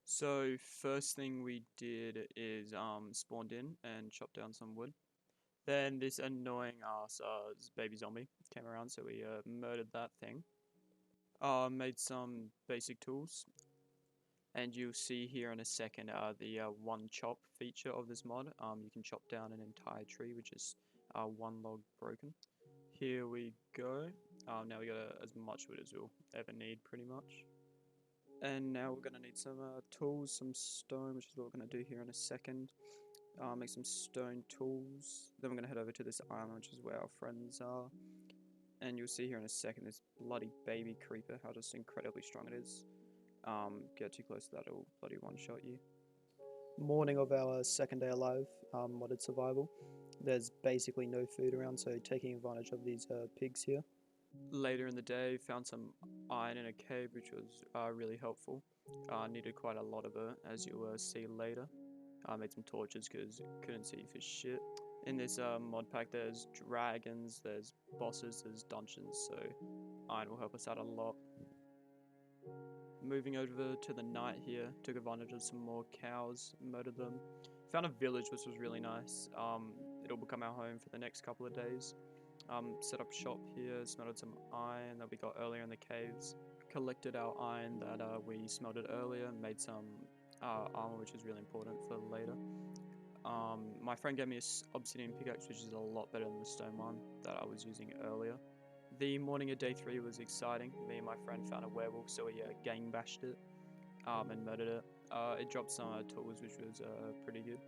So first thing we did is spawned in and chopped down some wood. Then this annoying ass baby zombie came around, so we murdered that thing. Made some basic tools, and you'll see here in a second the one chop feature of this mod. You can chop down an entire tree with just one log broken. Here we go. Now we got as much wood as we'll ever need, pretty much. And now we're going to need some tools, some stone, which is what we're going to do here in a second. Make some stone tools. Then we're going to head over to this island, which is where our friends are. And you'll see here in a second this bloody baby creeper, how just incredibly strong it is. Get too close to that, it'll bloody one-shot you. Morning of our second day alive, modded survival. There's basically no food around, so taking advantage of these pigs here. Later in the day, found some iron in a cave, which was really helpful. Needed quite a lot of it, as you'll see later. Made some torches because couldn't see for shit. In this mod pack, there's dragons, there's bosses, there's dungeons, so iron will help us out a lot. Moving over to the night here, took advantage of some more cows, murdered them. Found a village, which was really nice. It'll become our home for the next couple of days. Set up shop here, smelted some iron that we got earlier in the caves. Collected our iron that we smelted earlier, made some armor, which is really important for later. My friend gave me a obsidian pickaxe, which is a lot better than the stone one that I was using earlier. The morning of day 3 was exciting. Me and my friend found a werewolf, so we gang bashed it and murdered it. It dropped some tools, which was pretty good.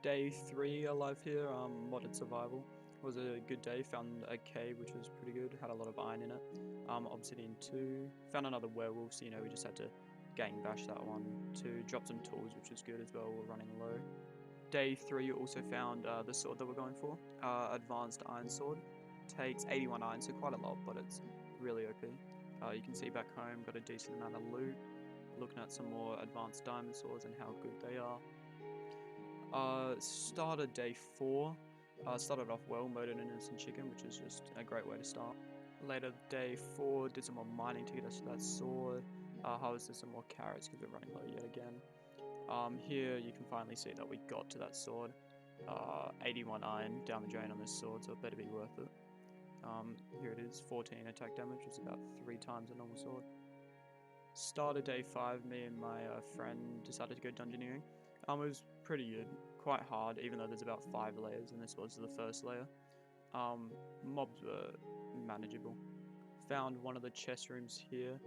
Day 3 alive here, modded survival. Was a good day. Found a cave, which was pretty good. Had a lot of iron in it. Obsidian 2. Found another werewolf, so we just had to gang bash that one too. Dropped some tools, which was good as well. We're running low. Day 3 also found the sword that we're going for. Advanced iron sword. Takes 81 iron, so quite a lot, but it's really OP. You can see back home, got a decent amount of loot. Looking at some more advanced diamond swords and how good they are. Started day 4. Started off well, murdered an innocent chicken, which is just a great way to start. Later day 4, did some more mining to get us to that sword. Harvested some more carrots because we're running low yet again. Here you can finally see that we got to that sword. 81 iron damage drain on this sword, so it better be worth it. Here it is, 14 attack damage, which is about 3 times a normal sword. Started day 5, me and my friend decided to go dungeoneering. It was pretty good, quite hard, even though there's about 5 layers, and this was the first layer. Mobs were manageable. Found one of the chest rooms here.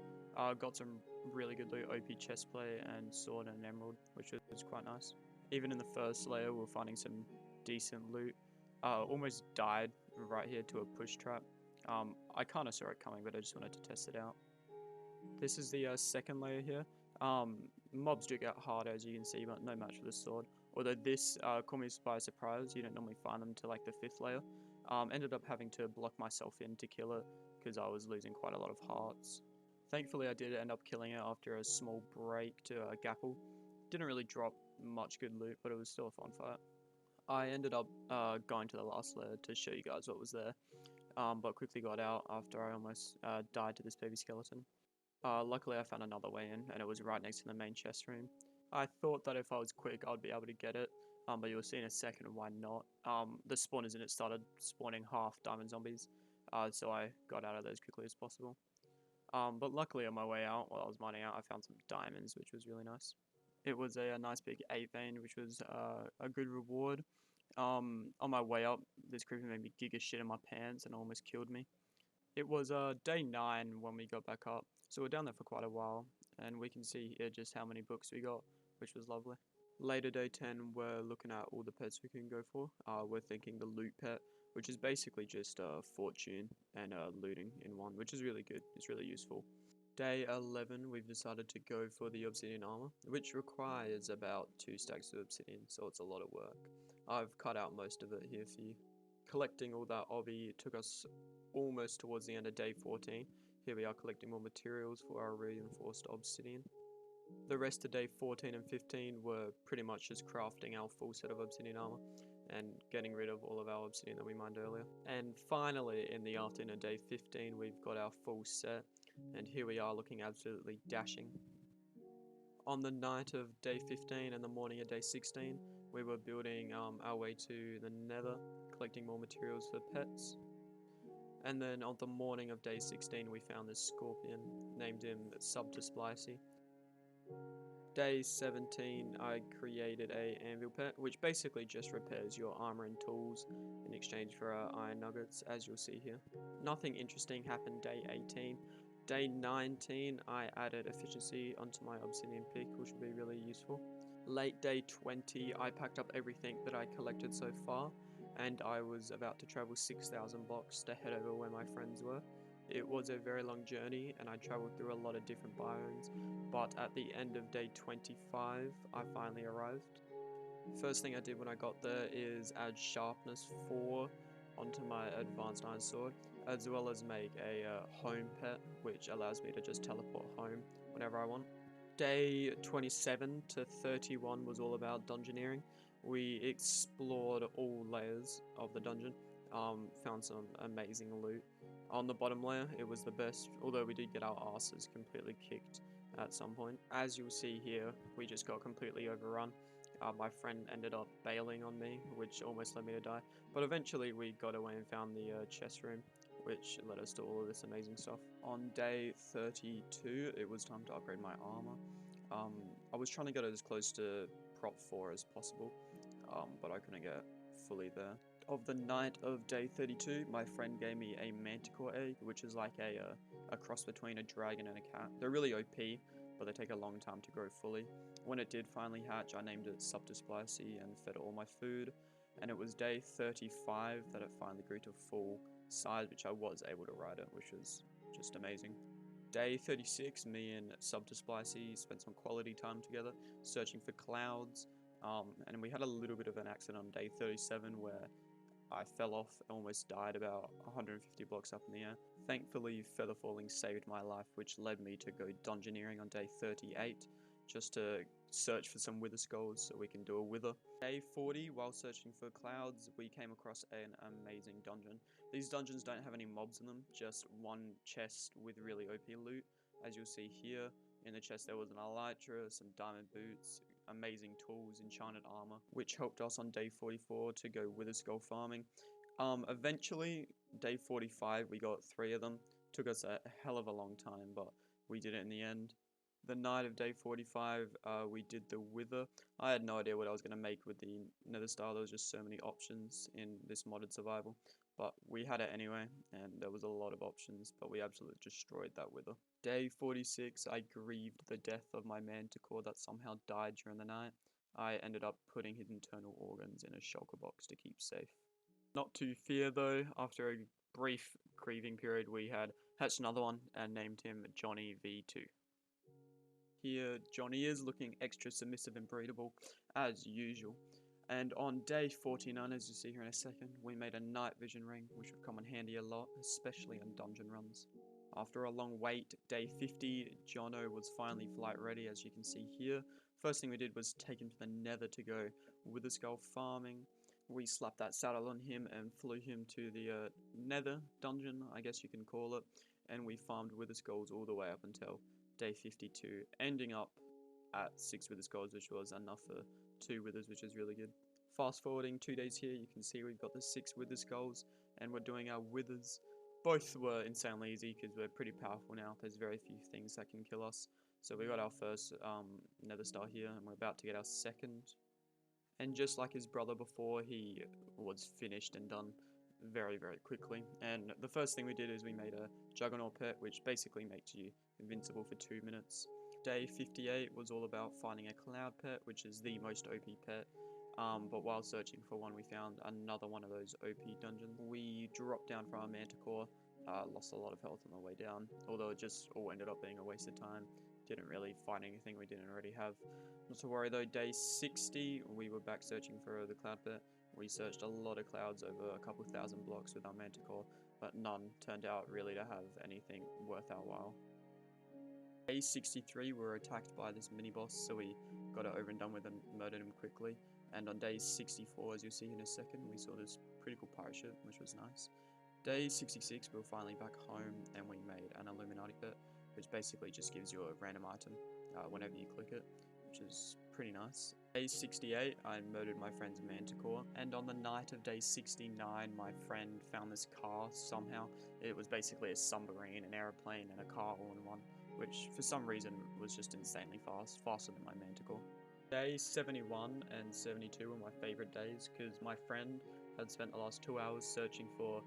Got some really good loot, OP chest plate and sword and emerald, which was quite nice. Even in the first layer, we were finding some decent loot. Almost died right here to a push trap. I kind of saw it coming, but I just wanted to test it out. This is the second layer here. Mobs do get harder, as you can see, but no match for the sword. Although this caught me by surprise. You don't normally find them until like the 5th layer. Ended up having to block myself in to kill it because I was losing quite a lot of hearts. Thankfully, I did end up killing it after a small break to Gapple. Didn't really drop much good loot, but it was still a fun fight. I ended up going to the last layer to show you guys what was there, but quickly got out after I almost died to this baby skeleton. Luckily, I found another way in, and it was right next to the main chest room. I thought that if I was quick, I'd be able to get it, but you'll see in a second why not. The spawners in it started spawning half diamond zombies, so I got out of there as quickly as possible. But luckily, on my way out, while I was mining out, I found some diamonds, which was really nice. It was a nice big 8 vein, which was a good reward. On my way up, this creeper made me giga shit in my pants and almost killed me. It was day 9 when we got back up, so we're down there for quite a while, and we can see here just how many books we got, which was lovely. Later day 10, we're looking at all the pets we can go for. We're thinking the loot pet, which is basically just fortune and looting in one, which is really good. It's really useful. Day 11, we've decided to go for the obsidian armor, which requires about 2 stacks of obsidian, so it's a lot of work. I've cut out most of it here for you. Collecting all that obby took us almost towards the end of day 14. Here we are collecting more materials for our reinforced obsidian. The rest of day 14 and 15 were pretty much just crafting our full set of obsidian armor and getting rid of all of our obsidian that we mined earlier. And finally, in the afternoon of day 15, we've got our full set, and here we are looking absolutely dashing. On the night of day 15 and the morning of day 16, we were building our way to the nether, collecting more materials for pets. And then on the morning of day 16, we found this scorpion, named him Splicey. Day 17, I created a anvil pet, which basically just repairs your armor and tools in exchange for iron nuggets, as you'll see here. Nothing interesting happened day 18. Day 19, I added efficiency onto my obsidian pick, which will be really useful. Late day 20, I packed up everything that I collected so far, and I was about to travel 6,000 blocks to head over where my friends were. It was a very long journey, and I traveled through a lot of different biomes, but at the end of day 25, I finally arrived. First thing I did when I got there is add sharpness 4 onto my advanced iron sword, as well as make a home pet, which allows me to just teleport home whenever I want. Day 27 to 31 was all about dungeoneering. We explored all layers of the dungeon, found some amazing loot. On the bottom layer, it was the best, although we did get our asses completely kicked at some point. As you'll see here, we just got completely overrun. My friend ended up bailing on me, which almost led me to die, but eventually we got away and found the chest room, which led us to all of this amazing stuff. On day 32, it was time to upgrade my armor. I was trying to get as close to prop 4 as possible, but I couldn't get fully there. Of the night of day 32, my friend gave me a manticore egg, which is like a cross between a dragon and a cat. They're really OP, but they take a long time to grow fully. When it did finally hatch, I named it Splicey and fed it all my food, and it was day 35 that it finally grew to full size, which I was able to ride it, which was just amazing. Day 36, me and Splicey spent some quality time together, searching for clouds, and we had a little bit of an accident on day 37 where I fell off and almost died about 150 blocks up in the air. Thankfully, feather falling saved my life, which led me to go dungeoneering on day 38, just to search for some wither skulls so we can do a wither. Day 40, while searching for clouds, we came across an amazing dungeon. These dungeons don't have any mobs in them, just one chest with really OP loot. As you'll see here, in the chest there was an elytra, some diamond boots, amazing tools, enchanted armor, which helped us on day 44 to go wither skull farming. Eventually, day 45, we got 3 of them. Took us a hell of a long time, but we did it in the end. The night of day 45, we did the wither. I had no idea what I was going to make with the nether star. There was just so many options in this modded survival, but we had it anyway, and there was a lot of options, but we absolutely destroyed that wither. Day 46, I grieved the death of my manticore that somehow died during the night. I ended up putting his internal organs in a shulker box to keep safe. Not to fear though, after a brief grieving period, we had hatched another one and named him Johnny V2. Here, Johnny is looking extra submissive and breedable, as usual. And on day 49, as you'll see here in a second, we made a night vision ring, which would come in handy a lot, especially on dungeon runs. After a long wait, day 50, Jono was finally flight ready, as you can see here. First thing we did was take him to the nether to go wither skull farming. We slapped that saddle on him and flew him to the nether dungeon, I guess you can call it, and we farmed wither skulls all the way up until day 52, ending up at 6 wither skulls, which was enough for 2 withers, which is really good. Fast forwarding 2 days here, you can see we've got the 6 wither skulls, and we're doing our withers. Both were insanely easy because we're pretty powerful now. There's very few things that can kill us. So we got our first nether star here, and we're about to get our second. And just like his brother before, he was finished and done very, very quickly. And the first thing we did is we made a Juggernaut Pet, which basically makes you invincible for 2 minutes. Day 58 was all about finding a cloud pet, which is the most OP pet. But while searching for one, we found another one of those OP dungeons. We dropped down from our manticore, lost a lot of health on the way down, although it just all ended up being a waste of time. Didn't really find anything we didn't already have. Not to worry though, day 60, we were back searching for the cloud pet. We searched a lot of clouds over a couple thousand blocks with our manticore, but none turned out really to have anything worth our while. Day 63, we were attacked by this mini-boss, so we got it over and done with and murdered him quickly. And on day 64, as you'll see in a second, we saw this pretty cool pirate ship, which was nice. Day 66, we were finally back home, and we made an Illuminati pet, which basically just gives you a random item. whenever you click it, which is pretty nice. Day 68, I murdered my friend's manticore, and on the night of day 69, my friend found this car somehow. It was basically a submarine, an aeroplane, and a car all in one, which for some reason was just insanely fast, faster than my manticore. Day 71 and 72 were my favorite days because my friend had spent the last 2 hours searching for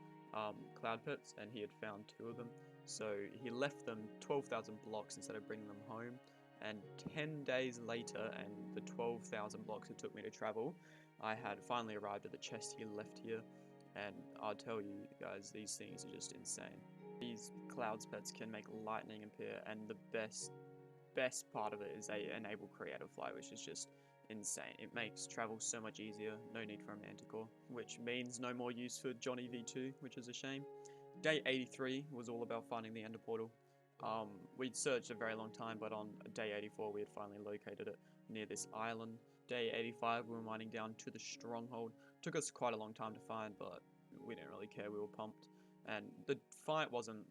cloud pets, and he had found 2 of them. So he left them 12,000 blocks instead of bringing them home. And 10 days later, and the 12,000 blocks it took me to travel, I had finally arrived at the chest he left here. And I'll tell you guys, these things are just insane. These clouds pets can make lightning appear, and the best part of it is they enable creative flight, which is just insane. It makes travel so much easier, no need for a manticore, which means no more use for Johnny V2, which is a shame. Day 83 was all about finding the ender portal. We'd searched a very long time, but on day 84 we had finally located it near this island. Day 85 we were mining down to the stronghold. Took us quite a long time to find, but we didn't really care, we were pumped. And the fight wasn't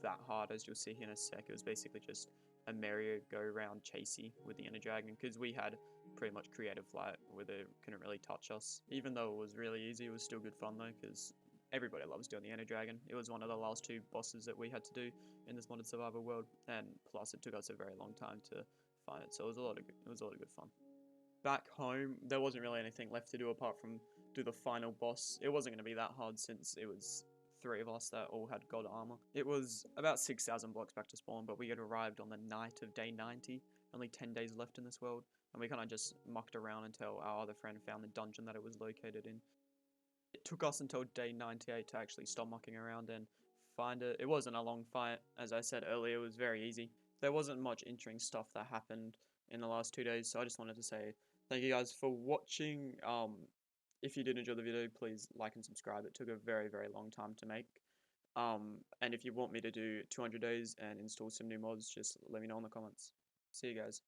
that hard, as you'll see here in a sec. It was basically just a merry-go-round chasey with the Ender Dragon, because we had pretty much creative flight where they couldn't really touch us. Even though it was really easy, it was still good fun though, because everybody loves doing the Ender Dragon. It was one of the last 2 bosses that we had to do in this modded survival world, and plus it took us a very long time to find it, so it was a lot of good fun. Back home, there wasn't really anything left to do apart from do the final boss. It wasn't going to be that hard since it was 3 of us that all had god armor. It was about 6,000 blocks back to spawn, but we had arrived on the night of day 90, only 10 days left in this world, and we kind of just mucked around until our other friend found the dungeon that it was located in. It took us until day 98 to actually stop mucking around and find it. It wasn't a long fight, as I said earlier, it was very easy. There wasn't much interesting stuff that happened in the last 2 days, so I just wanted to say thank you guys for watching. If you did enjoy the video, please like and subscribe. It took a very, very long time to make. And if you want me to do 200 days and install some new mods, just let me know in the comments. See you guys.